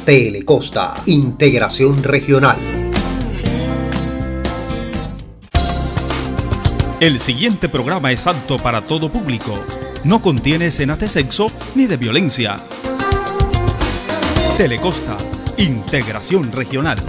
Telecosta, integración regional. El siguiente programa es apto para todo público. No contiene escenas de sexo ni de violencia. Telecosta, integración regional.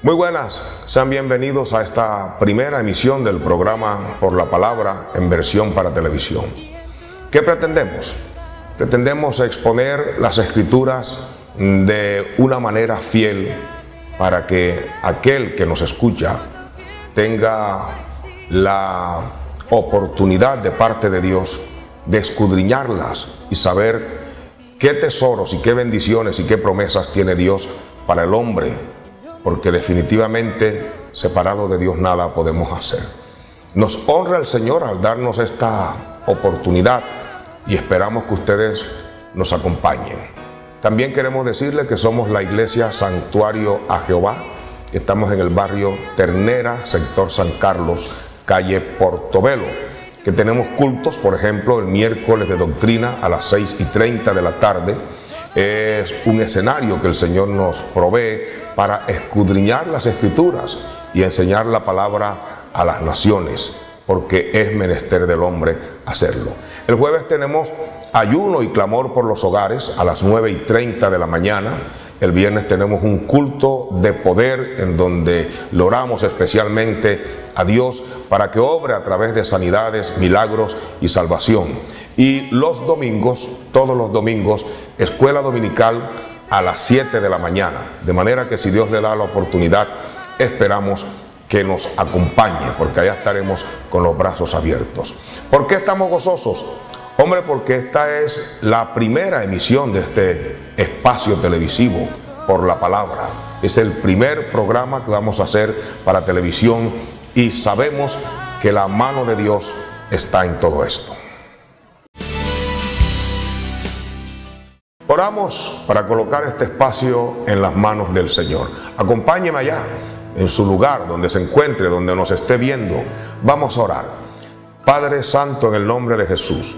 Muy buenas, sean bienvenidos a esta primera emisión del programa Por la Palabra en versión para televisión. ¿Qué pretendemos? Pretendemos exponer las Escrituras de una manera fiel para que aquel que nos escucha tenga la oportunidad de parte de Dios de escudriñarlas y saber qué tesoros y qué bendiciones y qué promesas tiene Dios para el hombre, porque definitivamente separado de Dios nada podemos hacer. Nos honra el Señor al darnos esta oportunidad y esperamos que ustedes nos acompañen. También queremos decirles que somos la Iglesia Santuario a Jehová. Estamos en el barrio Ternera, sector San Carlos, calle Portobelo, que tenemos cultos, por ejemplo, el miércoles de doctrina a las 6:30 de la tarde. Es un escenario que el Señor nos provee para escudriñar las Escrituras y enseñar la palabra a las naciones, porque es menester del hombre hacerlo. El jueves tenemos ayuno y clamor por los hogares a las 9:30 de la mañana. El viernes tenemos un culto de poder en donde le oramos especialmente a Dios para que obre a través de sanidades, milagros y salvación. Y los domingos, todos los domingos, escuela dominical a las 7 de la mañana. De manera que si Dios le da la oportunidad, esperamos que nos acompañe, porque allá estaremos con los brazos abiertos. ¿Por qué estamos gozosos? Hombre, porque esta es la primera emisión de este espacio televisivo Por la Palabra. Es el primer programa que vamos a hacer para televisión y sabemos que la mano de Dios está en todo esto. Oramos para colocar este espacio en las manos del Señor. Acompáñeme allá, en su lugar, donde se encuentre, donde nos esté viendo. Vamos a orar. Padre Santo, en el nombre de Jesús,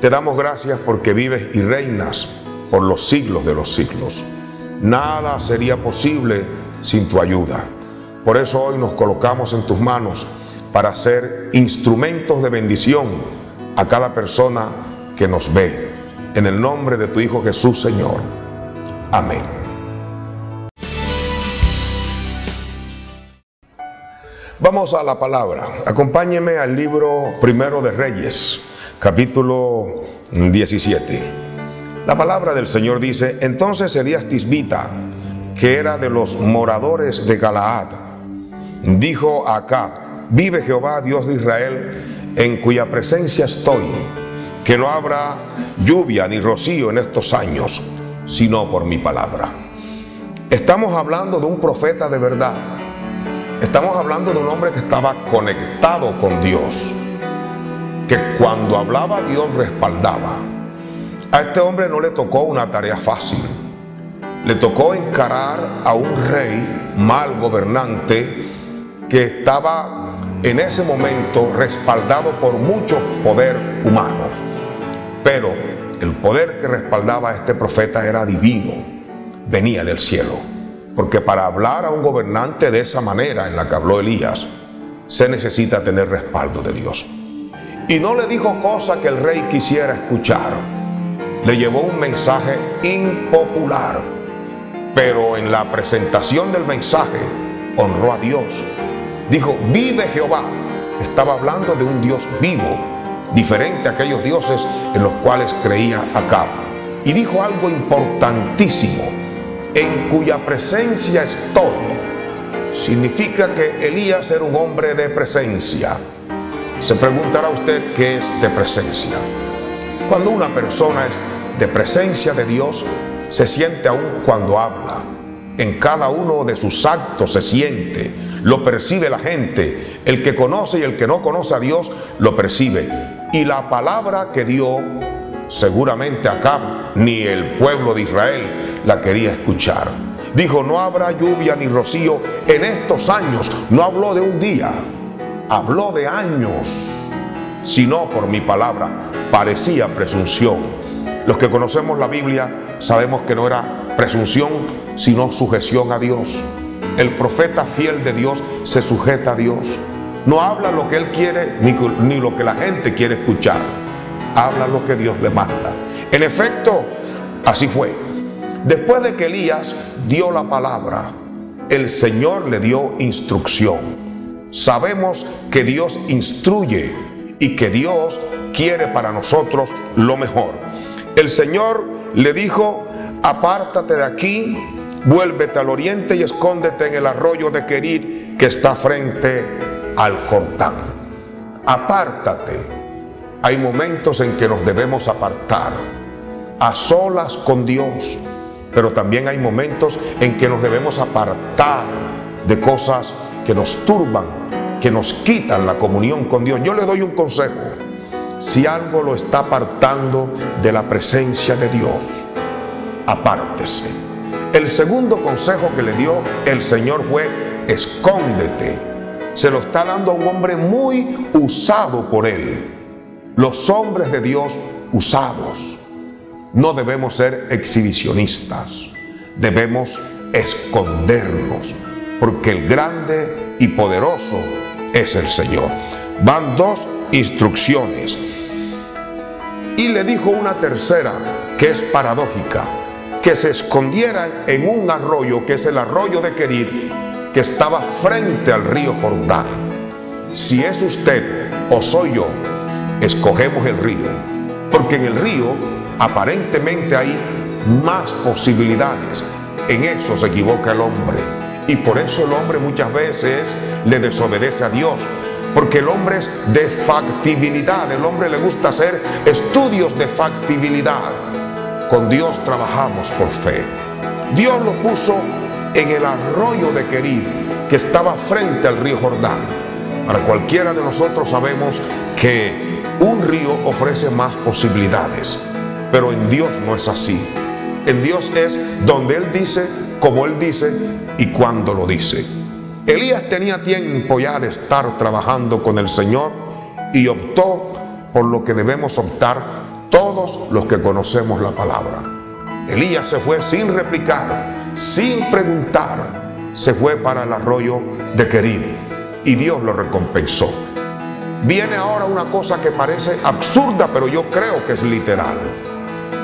te damos gracias porque vives y reinas por los siglos de los siglos. Nada sería posible sin tu ayuda. Por eso hoy nos colocamos en tus manos para ser instrumentos de bendición a cada persona que nos ve. En el nombre de tu Hijo Jesús, Señor. Amén. Vamos a la palabra. Acompáñeme al libro Primero de Reyes, capítulo 17. La palabra del Señor dice: Entonces Elías Tisbita, que era de los moradores de Galaad, dijo a Acab: Vive Jehová, Dios de Israel, en cuya presencia estoy, que no habrá lluvia ni rocío en estos años, sino por mi palabra. Estamos hablando de un profeta de verdad. Estamos hablando de un hombre que estaba conectado con Dios, que cuando hablaba Dios respaldaba. A este hombre no le tocó una tarea fácil. Le tocó encarar a un rey mal gobernante que estaba en ese momento respaldado por mucho poder humano. Pero el poder que respaldaba a este profeta era divino, venía del cielo. Porque para hablar a un gobernante de esa manera en la que habló Elías, se necesita tener respaldo de Dios. Y no le dijo cosa que el rey quisiera escuchar. Le llevó un mensaje impopular, pero en la presentación del mensaje honró a Dios. Dijo: Vive Jehová. Estaba hablando de un Dios vivo, diferente a aquellos dioses en los cuales creía Acab. Y dijo algo importantísimo: en cuya presencia estoy. Significa que Elías era un hombre de presencia. Se preguntará usted qué es de presencia. Cuando una persona es de presencia de Dios, se siente aún cuando habla. En cada uno de sus actos se siente, lo percibe la gente. El que conoce y el que no conoce a Dios lo percibe. Y la palabra que dio, seguramente Acab ni el pueblo de Israel la quería escuchar. Dijo: no habrá lluvia ni rocío en estos años. No habló de un día, habló de años. Si no por mi palabra. Parecía presunción. Los que conocemos la Biblia sabemos que no era presunción, sino sujeción a Dios. El profeta fiel de Dios se sujeta a Dios. No habla lo que él quiere ni lo que la gente quiere escuchar. Habla lo que Dios le manda. En efecto, así fue. Después de que Elías dio la palabra, el Señor le dio instrucción. Sabemos que Dios instruye y que Dios quiere para nosotros lo mejor. El Señor le dijo: apártate de aquí, vuélvete al oriente y escóndete en el arroyo de Querit, que está frente al Jordán. Apártate. Hay momentos en que nos debemos apartar, a solas con Dios, pero también hay momentos en que nos debemos apartar de cosas que nos turban, que nos quitan la comunión con Dios. Yo le doy un consejo: si algo lo está apartando de la presencia de Dios, apártese. El segundo consejo que le dio el Señor fue: escóndete. Se lo está dando a un hombre muy usado por Él. Los hombres de Dios usados. No debemos ser exhibicionistas. Debemos escondernos, porque el grande y poderoso es el Señor. Van dos instrucciones. Y le dijo una tercera, que es paradójica: que se escondiera en un arroyo, que es el arroyo de Querit, que estaba frente al río Jordán. Si es usted o soy yo, escogemos el río, porque en el río aparentemente hay más posibilidades. En eso se equivoca el hombre, y por eso el hombre muchas veces le desobedece a Dios, porque el hombre es de factibilidad. El hombre le gusta hacer estudios de factibilidad. Con Dios trabajamos por fe. Dios lo puso en el arroyo de Querit, que estaba frente al río Jordán. Para cualquiera de nosotros sabemos que un río ofrece más posibilidades, pero en Dios no es así. En Dios es donde Él dice, como Él dice y cuando lo dice. Elías tenía tiempo ya de estar trabajando con el Señor y optó por lo que debemos optar todos los que conocemos la palabra. Elías se fue sin replicar, sin preguntar. Se fue para el arroyo de Querit y Dios lo recompensó. Viene ahora una cosa que parece absurda, pero yo creo que es literal.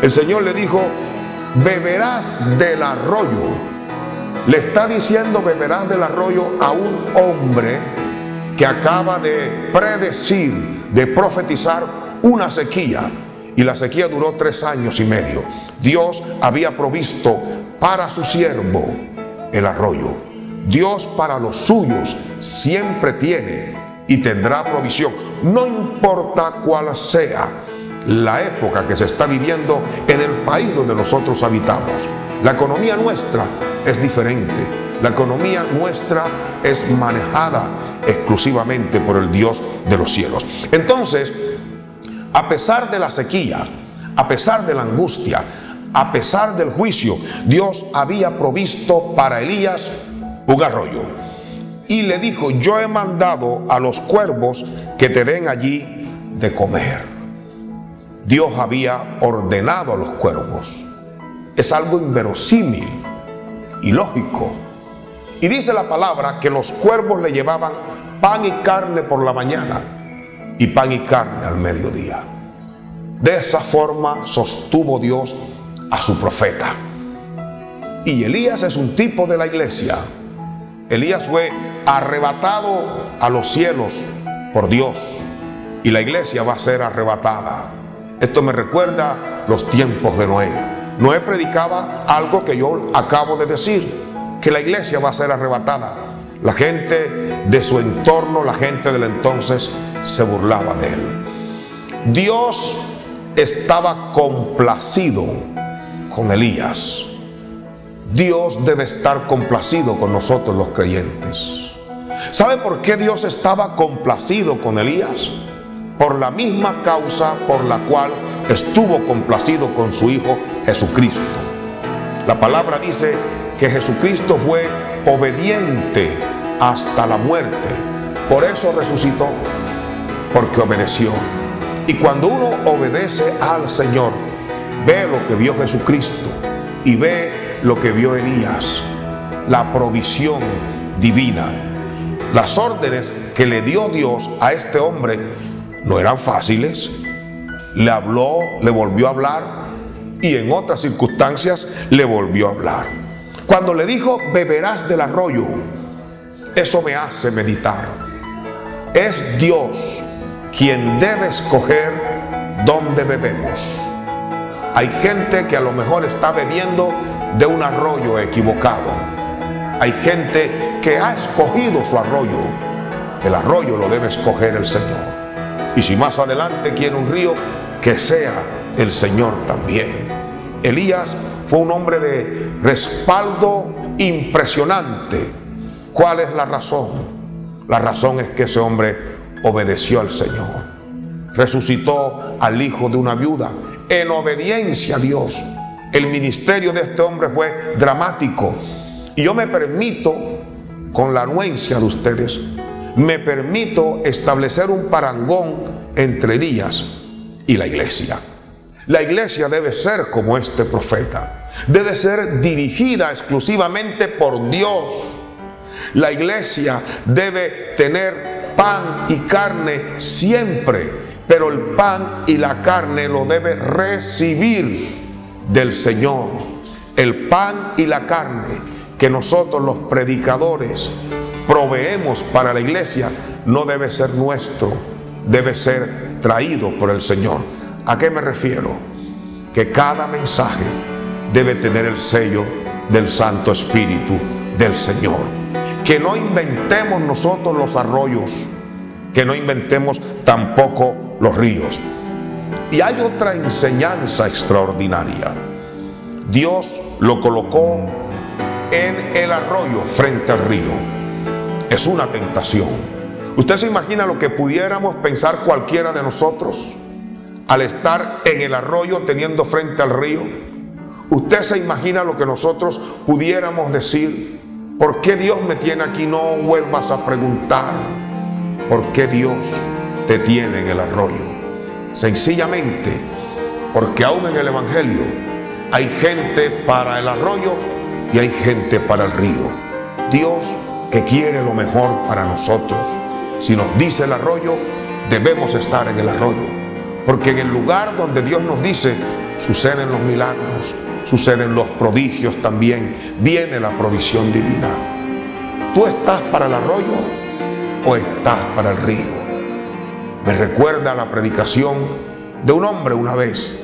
El Señor le dijo: beberás del arroyo. Le está diciendo: beberás del arroyo a un hombre que acaba de predecir, de profetizar una sequía. Y la sequía duró 3 años y medio. Dios había provisto para su siervo el arroyo. Dios para los suyos siempre tiene y tendrá provisión. No importa cuál sea la época que se está viviendo en el país donde nosotros habitamos. La economía nuestra es diferente. La economía nuestra es manejada exclusivamente por el Dios de los cielos. Entonces, a pesar de la sequía, a pesar de la angustia, a pesar del juicio, Dios había provisto para Elías un arroyo. Y le dijo: yo he mandado a los cuervos que te den allí de comer. Dios había ordenado a los cuervos. Es algo inverosímil, ilógico. Y dice la palabra que los cuervos le llevaban pan y carne por la mañana y pan y carne al mediodía. De esa forma sostuvo Dios a su profeta. Y Elías es un tipo de la iglesia. Elías fue arrebatado a los cielos por Dios y la iglesia va a ser arrebatada. Esto me recuerda los tiempos de Noé. Noé predicaba algo que yo acabo de decir, que la iglesia va a ser arrebatada. La gente de su entorno, la gente del entonces, se burlaba de él. Dios estaba complacido con Elías. Dios debe estar complacido con nosotros los creyentes. ¿Sabe por qué Dios estaba complacido con Elías? Por la misma causa por la cual estuvo complacido con su Hijo Jesucristo. La palabra dice que Jesucristo fue obediente hasta la muerte. Por eso resucitó, porque obedeció. Y cuando uno obedece al Señor, ve lo que vio Jesucristo y ve lo que vio Elías, la provisión divina. Las órdenes que le dio Dios a este hombre no eran fáciles. Le habló, le volvió a hablar, y en otras circunstancias le volvió a hablar. Cuando le dijo, beberás del arroyo, eso me hace meditar. Es Dios quien debe escoger dónde bebemos. Hay gente que a lo mejor está bebiendo de un arroyo equivocado. Hay gente que ha escogido su arroyo. El arroyo lo debe escoger el Señor. Y si más adelante quiere un río, que sea el Señor también. Elías fue un hombre de respaldo impresionante. ¿Cuál es la razón? La razón es que ese hombre obedeció al Señor. Resucitó al hijo de una viuda en obediencia a Dios. El ministerio de este hombre fue dramático. Y yo me permito, con la anuencia de ustedes, me permito establecer un parangón entre Elías y la iglesia. La iglesia debe ser como este profeta. Debe ser dirigida exclusivamente por Dios. La iglesia debe tener pan y carne siempre, pero el pan y la carne lo debe recibir del Señor. El pan y la carne que nosotros los predicadores proveemos para la iglesia no debe ser nuestro, debe ser traído por el Señor. ¿A qué me refiero? Que cada mensaje debe tener el sello del Santo Espíritu del Señor. Que no inventemos nosotros los arroyos, que no inventemos tampoco los ríos. Y hay otra enseñanza extraordinaria. Dios lo colocó en el arroyo frente al río. Es una tentación. ¿Usted se imagina lo que pudiéramos pensar cualquiera de nosotros al estar en el arroyo teniendo frente al río? ¿Usted se imagina lo que nosotros pudiéramos decir? ¿Por qué Dios me tiene aquí? No vuelvas a preguntar. ¿Por qué Dios te tiene en el arroyo? Sencillamente porque aún en el Evangelio hay gente para el arroyo y hay gente para el río. Dios, que quiere lo mejor para nosotros, si nos dice el arroyo, debemos estar en el arroyo, porque en el lugar donde Dios nos dice, suceden los milagros, suceden los prodigios también, viene la provisión divina. ¿Tú estás para el arroyo o estás para el río? Me recuerda la predicación de un hombre una vez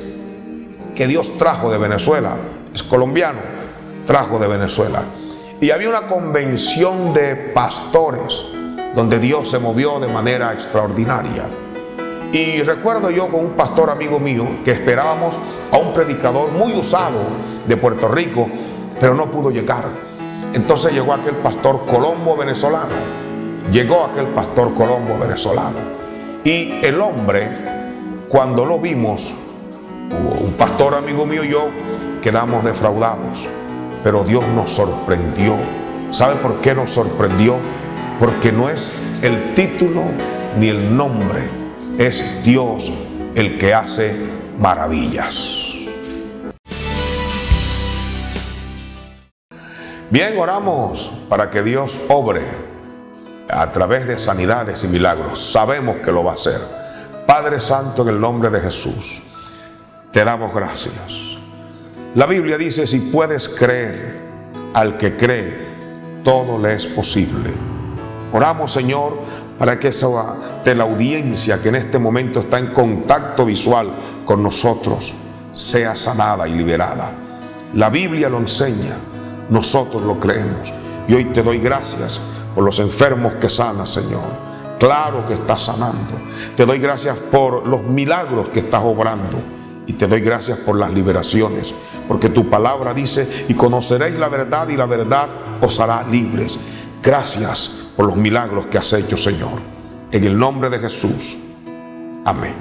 que Dios trajo de Venezuela, es colombiano, trajo de Venezuela, y había una convención de pastores donde Dios se movió de manera extraordinaria. Y recuerdo yo con un pastor amigo mío que esperábamos a un predicador muy usado de Puerto Rico, pero no pudo llegar. Entonces llegó aquel pastor Colombo venezolano. Llegó aquel pastor Colombo venezolano. Y el hombre, cuando lo vimos, un pastor amigo mío y yo quedamos defraudados. Pero Dios nos sorprendió. ¿Sabe por qué nos sorprendió? Porque no es el título ni el nombre, es Dios el que hace maravillas. Bien, oramos para que Dios obre a través de sanidades y milagros. Sabemos que lo va a hacer. Padre Santo, en el nombre de Jesús, te damos gracias. La Biblia dice, si puedes creer, al que cree, todo le es posible. Oramos, Señor, para que esa de la audiencia que en este momento está en contacto visual con nosotros sea sanada y liberada. La Biblia lo enseña, nosotros lo creemos. Y hoy te doy gracias por los enfermos que sanas, Señor. Claro que estás sanando. Te doy gracias por los milagros que estás obrando. Y te doy gracias por las liberaciones, porque tu palabra dice, y conoceréis la verdad y la verdad os hará libres. Gracias por los milagros que has hecho, Señor. En el nombre de Jesús. Amén.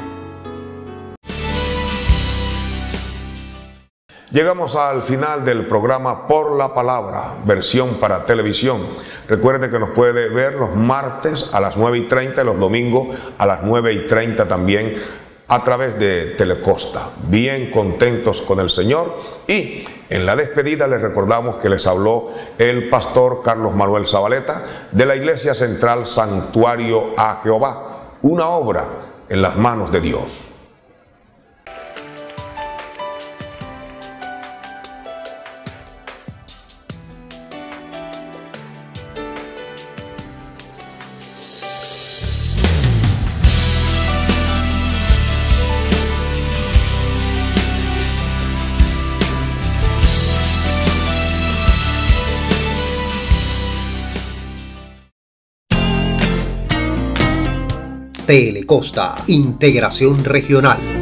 Llegamos al final del programa Por la Palabra, versión para televisión. Recuerde que nos puede ver los martes a las 9:30 y los domingos a las 9:30 también a través de Telecosta. Bien contentos con el Señor. Y en la despedida les recordamos que les habló el pastor Carlos Manuel Zabaleta de la Iglesia Central Santuario a Jehová, una obra en las manos de Dios. Telecosta, integración regional.